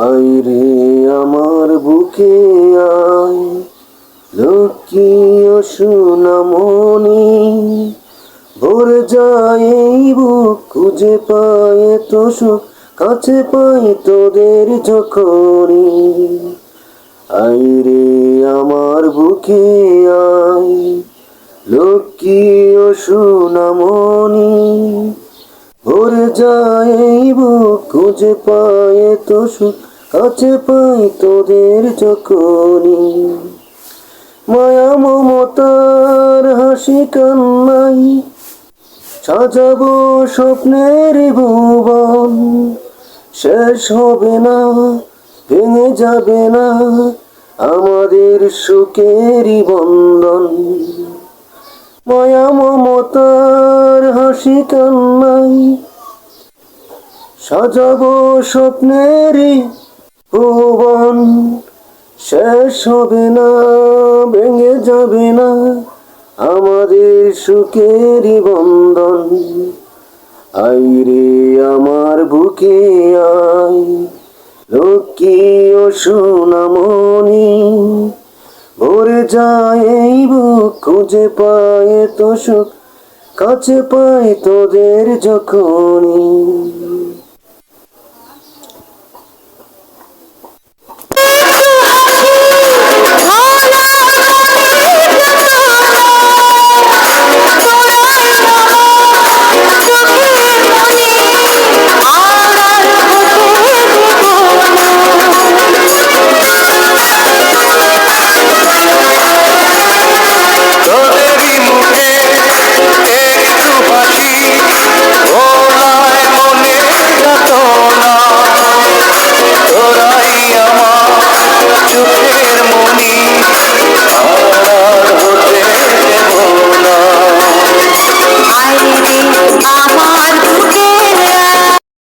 আয় রে আমার বুকে আয়, লক্ষ্মী ও সোনামণি, ভরে যায় এই বুক খুঁজে পায় তো সুখ, কাছে পাই তোদের যখনই। আয় রে আমার বুকে আয়, লক্ষ্মী ও সোনামণি, ভরে যায় এই বুক খুঁজে পায় তো সুখ, কাছে পাই তোদের যখনই। মায়া মমতার হাসি কান্নাই সাজাবো স্বপ্নের ভুবন, শেষ হবে না, ভেঙে যাবে না আমাদের সুখেরই বন্ধন। মায়া মমতার হাসি কান্নাই সাজাবো স্বপ্নেরই ভুবন, শেষ হবে না, ভেঙে যাবে না আমাদের সুখেরই বন্ধন। আয় রে আমার বুকে আয়, লক্ষ্মী ও সোনামণি, ভরে যায় এই বুক খুঁজে পায় তো সুখ, কাছে পাই তোদের যখনই।